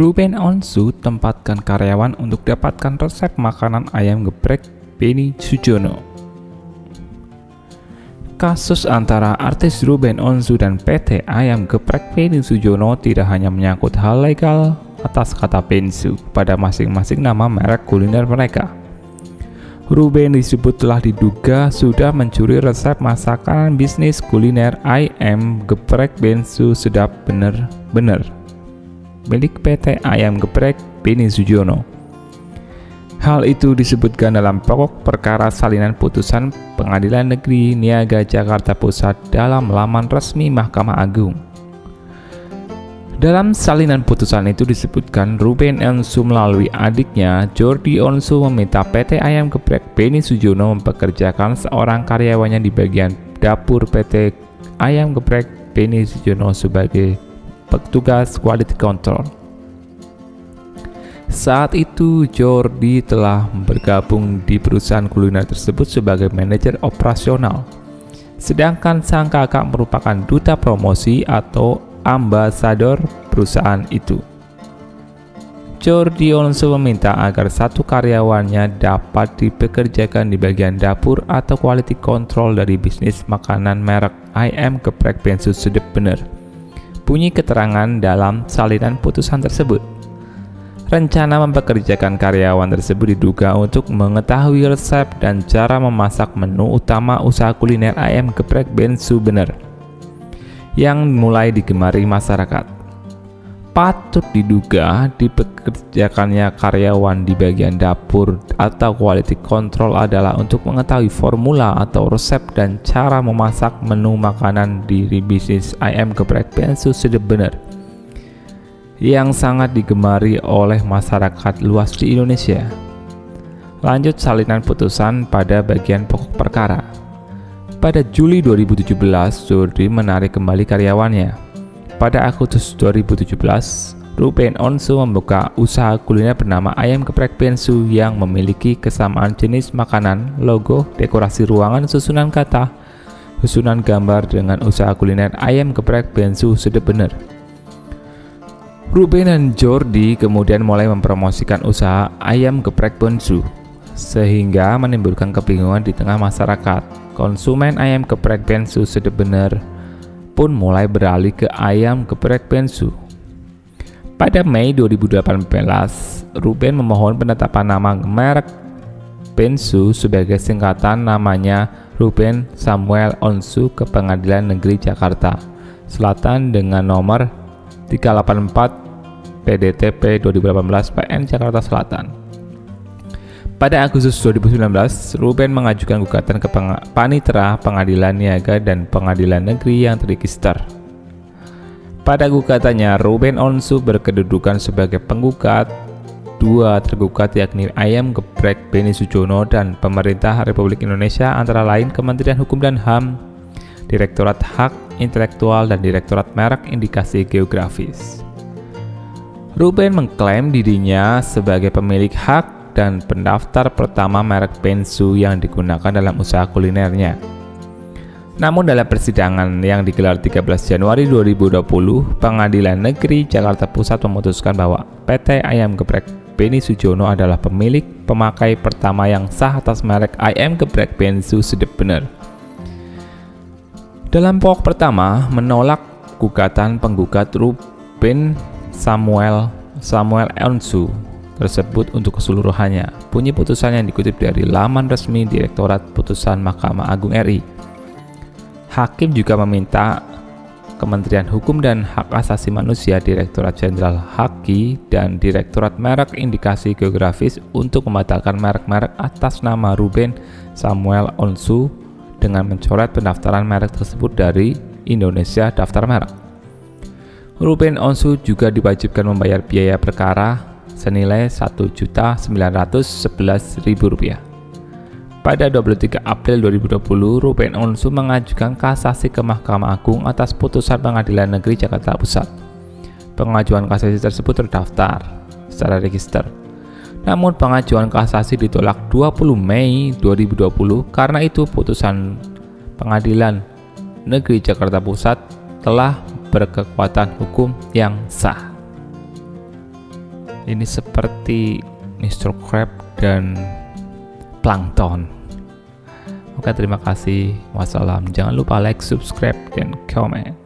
Ruben Onsu tempatkan karyawan untuk dapatkan resep makanan ayam geprek Benny Sujono. Kasus antara artis Ruben Onsu dan PT Ayam Geprek Benny Sujono tidak hanya menyangkut hal legal atas kata Bensu pada masing-masing nama merek kuliner mereka. Ruben disebut telah diduga sudah mencuri resep masakan bisnis kuliner Ayam Geprek Bensu Sedap Bener milik PT Ayam Geprek Benny Sujono. Hal itu disebutkan dalam pokok perkara salinan putusan Pengadilan Negeri Niaga Jakarta Pusat dalam laman resmi Mahkamah Agung. Dalam salinan putusan itu disebutkan Ruben Onsu melalui adiknya Jordi Onsu meminta PT Ayam Geprek Benny Sujono mempekerjakan seorang karyawannya di bagian dapur PT Ayam Geprek Benny Sujono sebagai petugas quality control. Saat itu Jordi telah bergabung di perusahaan kuliner tersebut sebagai manajer operasional, sedangkan sang kakak merupakan duta promosi atau ambasador perusahaan itu. Jordi Onsu meminta agar satu karyawannya dapat dipekerjakan di bagian dapur atau quality control dari bisnis makanan merek Ayam Geprek Bensu Sedap Bener. Bunyi keterangan dalam salinan putusan tersebut. Rencana mempekerjakan karyawan tersebut diduga untuk mengetahui resep dan cara memasak menu utama usaha kuliner Ayam Geprek Bensu Bener yang mulai digemari masyarakat. Patut diduga dipekerjakannya karyawan di bagian dapur atau quality control adalah untuk mengetahui formula atau resep dan cara memasak menu makanan di bisnis Ayam Geprek Bensu Sedap Bener yang sangat digemari oleh masyarakat luas di Indonesia. Lanjut salinan putusan pada bagian pokok perkara. Pada Juli 2017, Jordi menarik kembali karyawannya. Pada Agustus 2017, Ruben Onsu membuka usaha kuliner bernama Ayam Geprek Bensu yang memiliki kesamaan jenis makanan, logo, dekorasi ruangan, susunan kata, susunan gambar dengan usaha kuliner Ayam Geprek Bensu Sedap Bener. Ruben dan Jordi kemudian mulai mempromosikan usaha Ayam Geprek Bensu, sehingga menimbulkan kebingungan di tengah masyarakat. Konsumen Ayam Geprek Bensu Sedap Bener pun mulai beralih ke Ayam Geprek Bensu. Pada Mei 2018, Ruben memohon penetapan nama merek Bensu sebagai singkatan namanya Ruben Samuel Onsu ke Pengadilan Negeri Jakarta Selatan dengan nomor 384 PDTP 2018 PN Jakarta Selatan. Pada Agustus 2019, Ruben mengajukan gugatan ke Panitera Pengadilan Niaga dan Pengadilan Negeri yang terregister. Pada gugatannya, Ruben Onsu berkedudukan sebagai penggugat. Dua tergugat yakni Ayam Geprek Benny Sujono dan Pemerintah Republik Indonesia, antara lain Kementerian Hukum dan HAM, Direktorat Hak Intelektual dan Direktorat Merek Indikasi Geografis. Ruben mengklaim dirinya sebagai pemilik hak dan pendaftar pertama merek Bensu yang digunakan dalam usaha kulinernya. Namun dalam persidangan yang digelar 13 Januari 2020, Pengadilan Negeri Jakarta Pusat memutuskan bahwa PT Ayam Geprek Benny Sujono adalah pemilik pemakai pertama yang sah atas merek Ayam Geprek Bensu Sedap Bener. Dalam pokok pertama, menolak gugatan penggugat Ruben Samuel Onsu tersebut untuk keseluruhannya. Bunyi putusan yang dikutip dari laman resmi Direktorat Putusan Mahkamah Agung RI. Hakim juga meminta Kementerian Hukum dan Hak Asasi Manusia, Direktorat Jenderal HAKI, dan Direktorat Merek Indikasi Geografis untuk membatalkan merek-merek atas nama Ruben Samuel Onsu dengan mencoret pendaftaran merek tersebut dari Indonesia Daftar Merek. Ruben Onsu juga diwajibkan membayar biaya perkara senilai Rp1.911.000. Pada 23 April 2020, Ruben Onsu mengajukan kasasi ke Mahkamah Agung atas putusan Pengadilan Negeri Jakarta Pusat. Pengajuan kasasi tersebut terdaftar secara register. Namun pengajuan kasasi ditolak 20 Mei 2020. Karena itu putusan Pengadilan Negeri Jakarta Pusat telah berkekuatan hukum yang sah. Ini seperti Mr. Crab dan Plankton. Oke, terima kasih. Wassalam. Jangan lupa like, subscribe, dan comment.